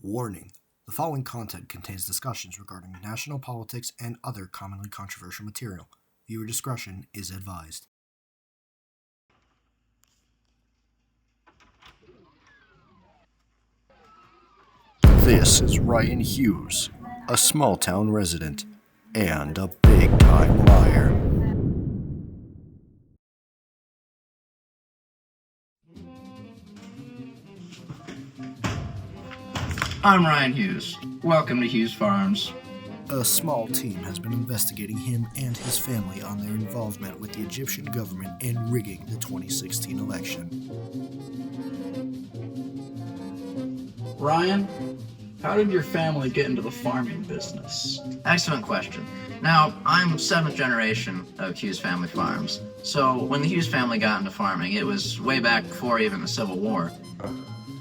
Warning: the following content contains discussions regarding national politics and other commonly controversial material. Viewer discretion is advised. This is Ryan Hughes, a small-town resident and a big-time liar. I'm Ryan Hughes. Welcome to Hughes Farms. A small team has been investigating him and his family on their involvement with the Egyptian government in rigging the 2016 election. Ryan, how did your family get into the farming business? Excellent question. Now, I'm seventh generation of Hughes Family Farms. So when the Hughes family got into farming, it was way back before even the Civil War.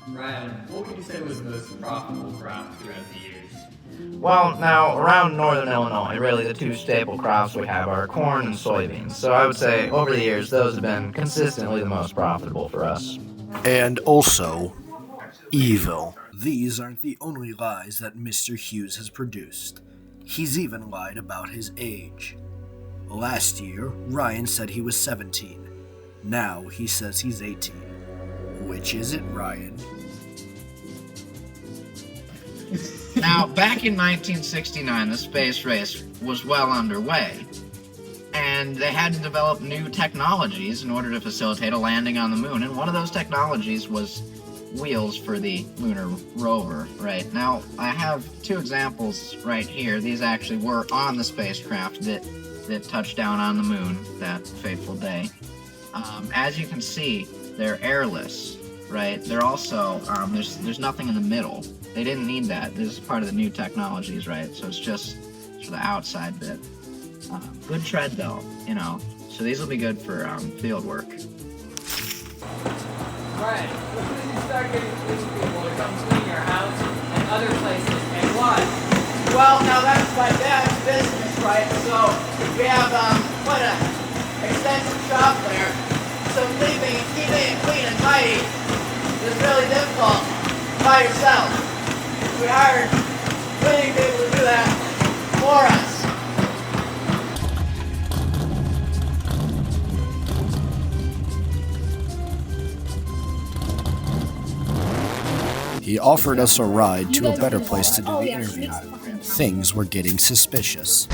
Ryan, what would you say was the most profitable crop throughout the years? Well, now, around northern Illinois, really the two staple crops we have are corn and soybeans. So I would say, over the years, those have been consistently the most profitable for us. And also, evil. These aren't the only lies that Mr. Hughes has produced. He's even lied about his age. Last year, Ryan said he was 17. Now he says he's 18. Which is it, Ryan? Now, back in 1969, the space race was well underway, and they had to develop new technologies in order to facilitate a landing on the moon, and one of those technologies was wheels for the lunar rover. Right now, I have two examples right here. These actually were on the spacecraft that touched down on the moon that fateful day. As you can see, they're airless, right? They're also, there's nothing in the middle. They didn't need that. This is part of the new technologies, right? So it's just for the outside bit. Good tread, though, you know. So these will be good for field work. Ryan, when did you start getting police people to come clean your house and other places, and why? Well, now that's my dad's business, right? So we have quite an extensive shop there. So keeping it clean and tidy is really difficult by yourself. We hired cleaning people to do that for us. He offered us a ride to a better place to do the interview. Things were getting suspicious.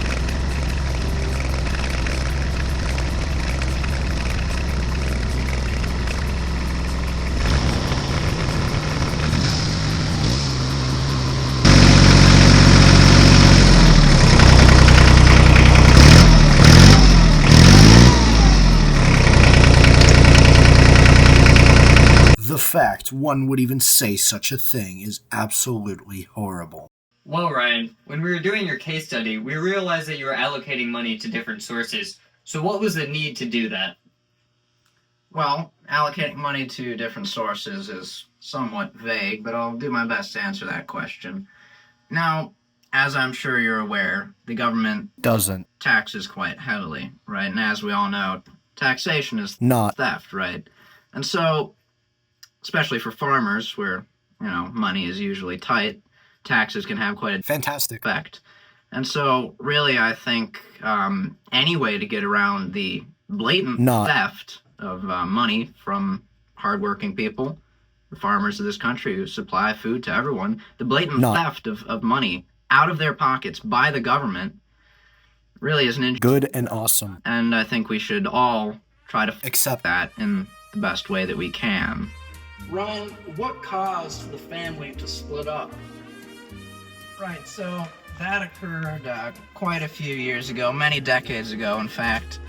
The fact one would even say such a thing is absolutely horrible. Well, Ryan, when we were doing your case study, we realized that you were allocating money to different sources. So what was the need to do that? Well, allocating money to different sources is somewhat vague, but I'll do my best to answer that question. Now, as I'm sure you're aware, the government Doesn't. taxes quite heavily, right? And as we all know, taxation is Not. theft, right? And so, especially for farmers, where, money is usually tight, taxes can have quite a Fantastic. effect. And so, really, I think any way to get around the blatant Not. theft of money from hardworking people, the farmers of this country who supply food to everyone, the blatant Not. theft of money out of their pockets by the government really is an injustice. Good and awesome. And I think we should all try to Except that in the best way that we can. Ryan, what caused the family to split up? Right, so that occurred quite a few years ago, many decades ago, in fact.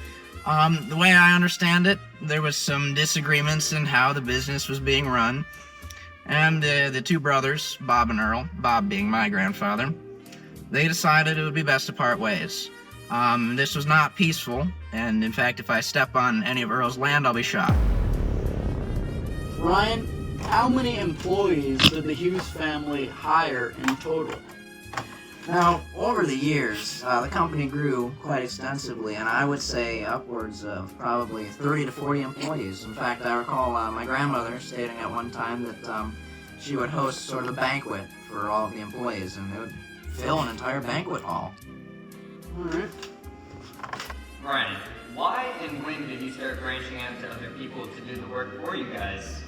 The way I understand it, there was some disagreements in how the business was being run, and the two brothers, Bob and Earl, Bob being my grandfather, they decided it would be best to part ways. This was not peaceful, and in fact, if I step on any of Earl's land, I'll be shot. Ryan, how many employees did the Hughes family hire in total? Now, over the years, the company grew quite extensively, and I would say upwards of probably 30 to 40 employees. In fact, I recall my grandmother stating at one time that she would host sort of a banquet for all of the employees, and it would fill an entire banquet hall. Alright. Ryan, why and when did you start branching out to other people to do the work for you guys?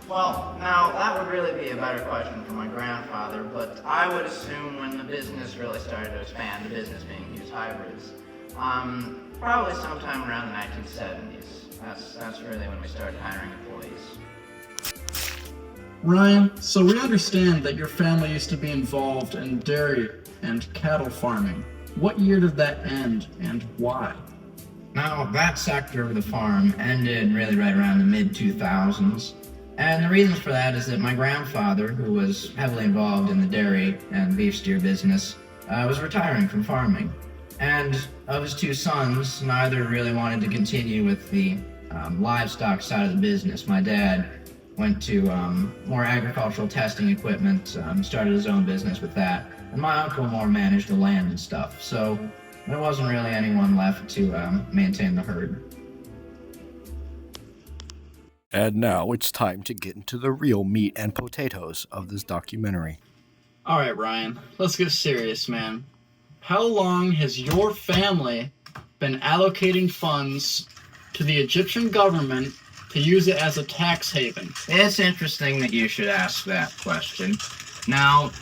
Well, now that would really be a better question for my grandfather, but I would assume when the business really started to expand, the business being Hughes Hybrids, probably sometime around the 1970s. That's really when we started hiring employees. Ryan, so we understand that your family used to be involved in dairy and cattle farming. What year did that end, and why? Now, that sector of the farm ended really right around the mid-2000s. And the reasons for that is that my grandfather, who was heavily involved in the dairy and beef steer business, was retiring from farming. And of his two sons, neither really wanted to continue with the livestock side of the business. My dad went to more agricultural testing equipment, started his own business with that. And my uncle more managed the land and stuff. So there wasn't really anyone left to maintain the herd. And now it's time to get into the real meat and potatoes of this documentary. Alright, Ryan, let's get serious, man. How long has your family been allocating funds to the Egyptian government to use it as a tax haven? It's interesting that you should ask that question. Now,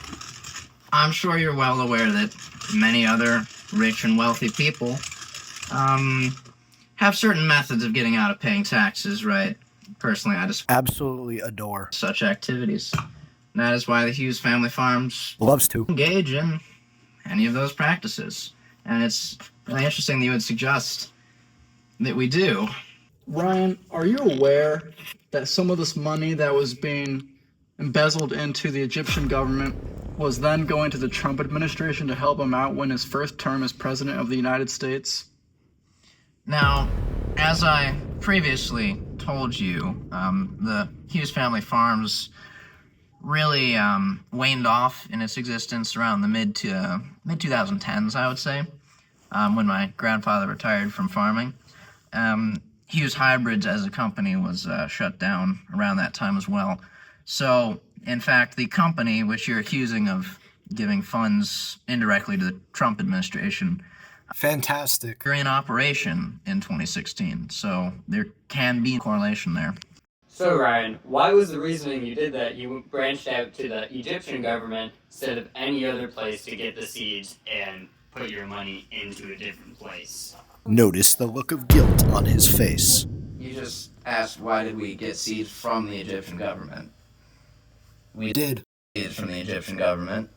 I'm sure you're well aware that many other rich and wealthy people have certain methods of getting out of paying taxes, right? Personally, I just Absolutely adore. such activities. And that is why the Hughes family farms Loves to. engage in any of those practices. And it's really interesting that you would suggest that we do. Ryan, are you aware that some of this money that was being embezzled into the Egyptian government was then going to the Trump administration to help him out when his first term as president of the United States? Now, as I previously told you, the Hughes family farms really waned off in its existence around the mid-2010s, I would say, when my grandfather retired from farming. Hughes Hybrids as a company was shut down around that time as well. So, in fact, the company which you're accusing of giving funds indirectly to the Trump administration Fantastic. are in operation in 2016, so there can be a correlation there. So Ryan, why was the reasoning you did that you branched out to the Egyptian government instead of any other place to get the seeds and put your money into a different place? Notice the look of guilt on his face. You just asked why did we get seeds from the Egyptian government. We Did. seeds from the Egyptian government.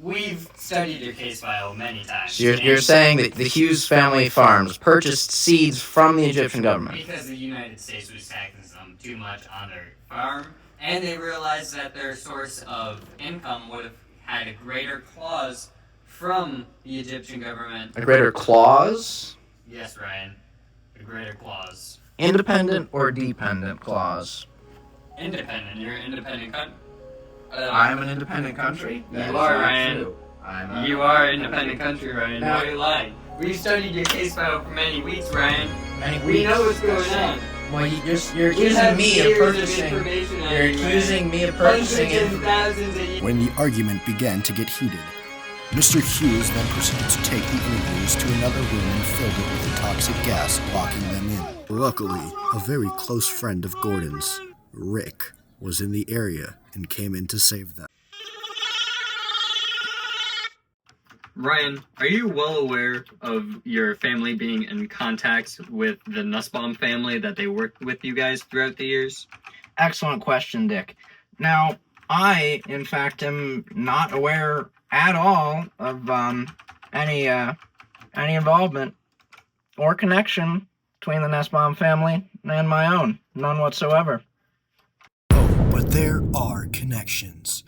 We've studied your case file many times. So you're saying that the Hughes family farms purchased seeds from the Egyptian government? Because the United States was taxing them too much on their farm, and they realized that their source of income would have had a greater clause from the Egyptian government. A greater clause? Yes, Ryan. A greater clause. Independent or dependent clause? Independent. You're an independent country. I'm an independent country? You That is are, not Ryan. true. You are an independent country, Ryan. Now- No, you're lying. We've studied your case file for many weeks, Ryan. Many We weeks. know what's going on. Well, you're We accusing have me of years purchasing. information on You're you, Ryan. accusing me of Hundreds purchasing and thousands of years. When the argument began to get heated, Mr. Hughes then proceeded to take the interviews to another room and filled it with the toxic gas, locking them in. Luckily, a very close friend of Gordon's, Rick, was in the area and came in to save them. Ryan, are you well aware of your family being in contact with the Nussbaum family, that they worked with you guys throughout the years? Excellent question, Dick. Now, I, in fact, am not aware at all of any involvement or connection between the Nussbaum family and my own. None whatsoever. Oh, but there are connections.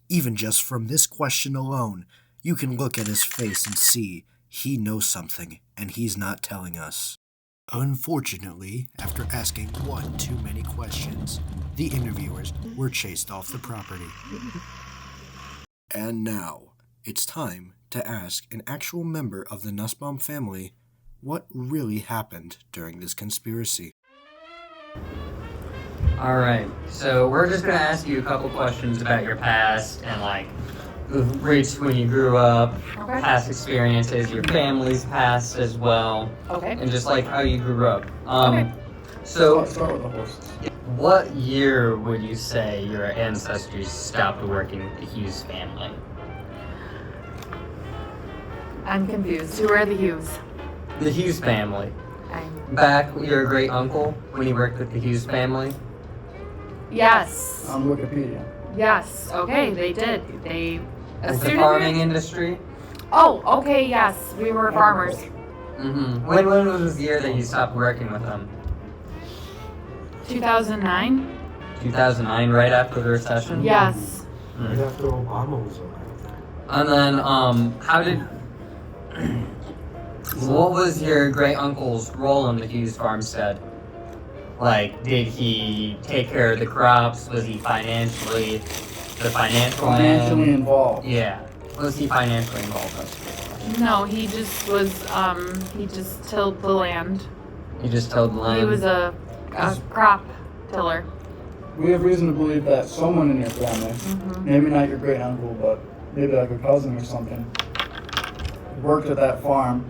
Even just from this question alone, you can look at his face and see he knows something, and he's not telling us. Unfortunately, after asking one too many questions, the interviewers were chased off the property. And now, it's time to ask an actual member of the Nussbaum family what really happened during this conspiracy. All right. So we're just gonna ask you a couple questions about your past and like the roots when you grew up, Okay. past experiences, your family's past as well, Okay. and just like how you grew up. Okay. So Start with the horses. what year would you say your ancestors stopped working with the Hughes family? I'm confused. Who are the Hughes? The Hughes family. I'm... Back your great uncle when he worked with the Hughes family. Yes. On Wikipedia. Yes. Okay, they did. They... Is the farming industry? Oh, okay, yes. We were farmers. Mm-hmm. When was the year that you stopped working with them? 2009? 2009, right after the recession? Yes. Right after Obama was elected. And then, how did... what was your great uncle's role in the Hughes farmstead? Like, did he take care of the crops? Was he financially... the financial man? Financially involved. Yeah. Was he financially involved? That's a good question. No, he just was, he just tilled the land. He just tilled the land? He was a crop tiller. We have reason to believe that someone in your family, maybe not your great uncle, but maybe like a cousin or something, worked at that farm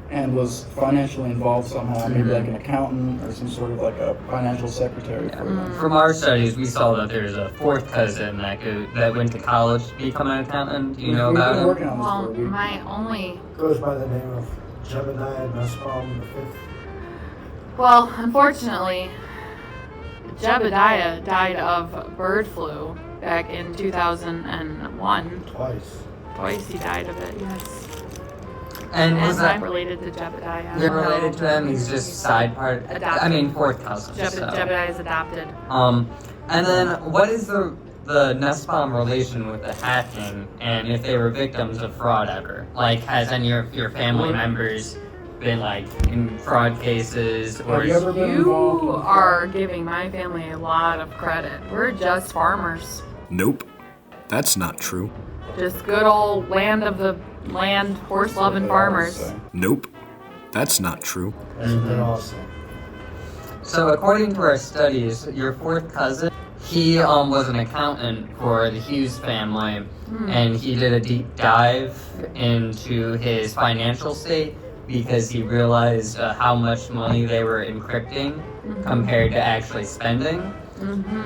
and was financially involved somehow, maybe like an accountant or some sort of like a financial secretary for them. From our studies, we saw that there's a fourth cousin that went to college to become an accountant. Do you know We've about been him? working on this Well, for a week. my only... Goes by the name of Jebediah Nussbaum the Fifth. Well, unfortunately, Jebediah died of bird flu back in 2001. Twice he died of it, yes. And was I'm that related to Jebediah. you're related to him? He's just side part. Adopted. I mean, fourth cousin. so. Jebediah is adopted. And then what is the Nussbaum relation with the hacking, and if they were victims of fraud ever? Like, has any of your family members been like in fraud cases, or Have you ever been involved? You are giving my family a lot of credit. We're just farmers. Nope, that's not true. Just good old land, horse-loving farmers. Nope, that's not true. So according to our studies, your fourth cousin, he was an accountant for the Hughes family, and he did a deep dive into his financial state because he realized how much money they were encrypting compared to actually spending.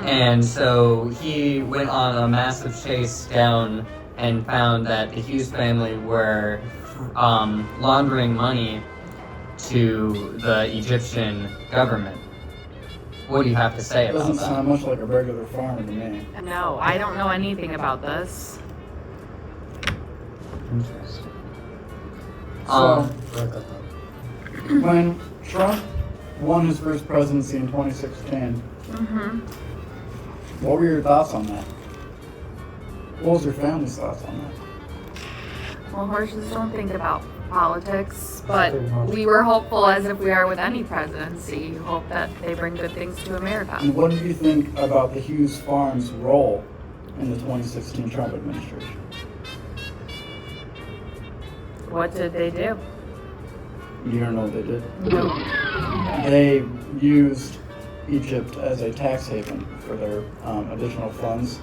And so he went on a massive chase down and found that the Hughes family were laundering money to the Egyptian government. What do you have to say It about doesn't that? sound much like a regular farmer to me. No, I don't know anything about this. Interesting. So, when Trump won his first presidency in 2016, what were your thoughts on that? What was your family's thoughts on that? Well, horses don't think about politics, but we were hopeful, as if we are with any presidency. You hope that they bring good things to America. And what do you think about the Hughes Farms' role in the 2016 Trump administration? What did they do? You don't know what they did? No. They used Egypt as a tax haven for their additional funds.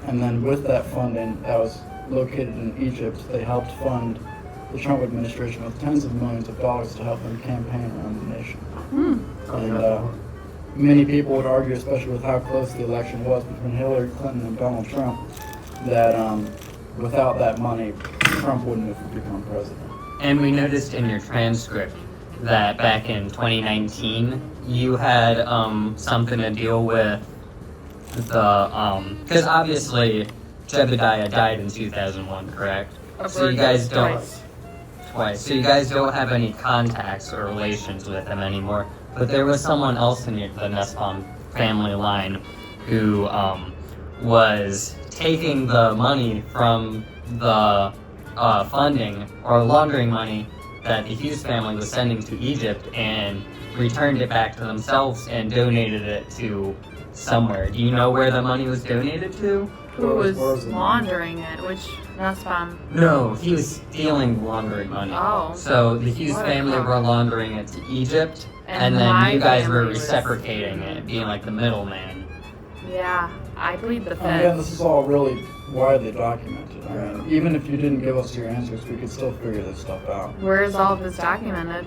And then with that funding that was located in Egypt, they helped fund the Trump administration with tens of millions of dollars to help them campaign around the nation. And many people would argue, especially with how close the election was between Hillary Clinton and Donald Trump, that without that money, Trump wouldn't have become president. And we noticed in your transcript that back in 2019, you had something to deal with the, because obviously Jebediah died in 2001, correct? So you guys don't, twice. So you guys don't have any contacts or relations with him anymore. But there was someone else in the Nussbaum family line who was taking the money from the funding or laundering money that the Hughes family was sending to Egypt and returned it back to themselves and donated it to somewhere. Do you know where the money was donated to? Who was laundering it? Which Nussbaum? No, he was stealing laundering money. Oh. So the Hughes What a family crock. were laundering it to Egypt, And then my you guys were family was- reciprocating it, being like the middleman. Yeah, I plead the Again, this fifth. is all really widely documented. I mean, even if you didn't give us your answers, we could still figure this stuff out. Where is all of this documented?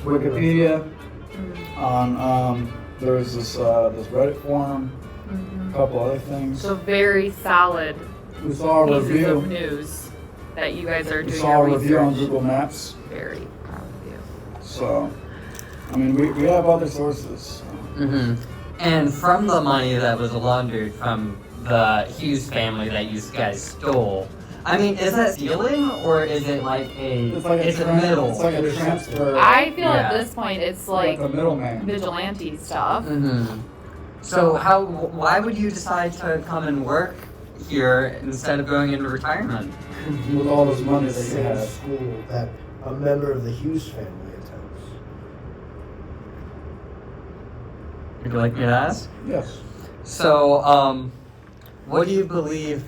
Wikipedia, Mm, on there's this Reddit forum, a couple other things. So very solid We saw a pieces of review. news that you guys are We doing saw a your review on research. Google Maps. Very proud of you. So, I mean, we have other sources. Mm-hmm. And from the money that was laundered from the Hughes family that you guys stole, I mean, is that stealing or is it like It's like it's a a middle? It's like a transfer. I feel Yeah. at this point it's like like a middleman. vigilante stuff. Mm-hmm. So why would you decide to come and work here instead of going into retirement? With all this money that you Same had. school that a member of the Hughes family attends. Would you like me to ask? Yes. So, what do you believe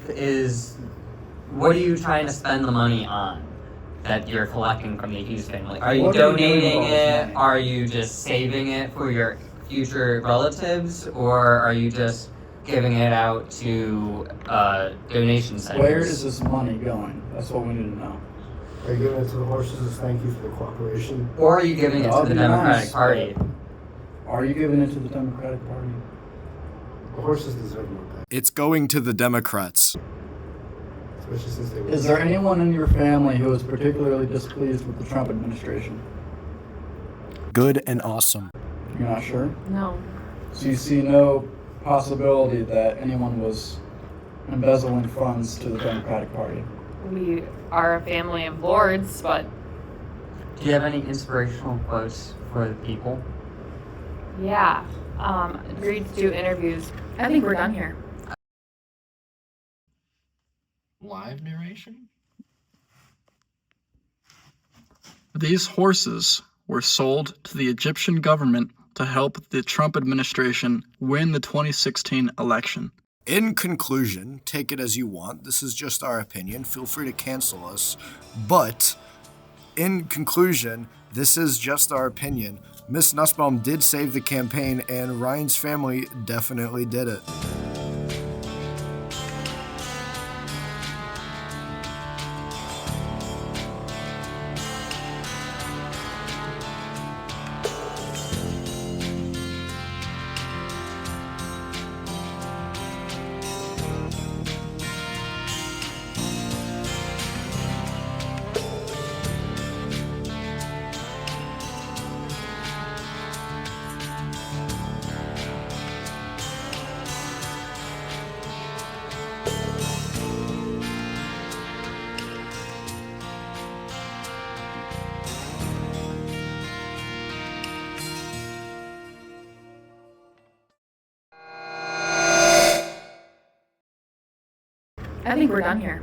what are you trying to spend the money on that you're collecting from the Hughes family? Are you What are you doing donating with all this it? money? Are you just saving it for your future relatives? Or are you just giving it out to donation centers? Where is this money going? That's what we need to know. Are you giving it to the horses as thank you for the cooperation? Or are you giving it I'll to the be Democratic honest, Party? Are you giving it to the Democratic Party? The horses deserve more pay, It's going to the Democrats. especially since they were. Is there anyone in your family who is particularly displeased with the Trump administration? Good and awesome. You're not sure? No. So you see no possibility that anyone was embezzling funds to the Democratic Party? We are a family of lords, but Do you have any inspirational quotes for the people? yeah. Agreed to do interviews. I think we're done here. Live narration? These horses were sold to the Egyptian government to help the Trump administration win the 2016 election. In conclusion, take it as you want. This is just our opinion. Feel free to cancel us. But, in conclusion, this is just our opinion. Miss Nussbaum did save the campaign, and Ryan's family definitely did it. I think we're done here.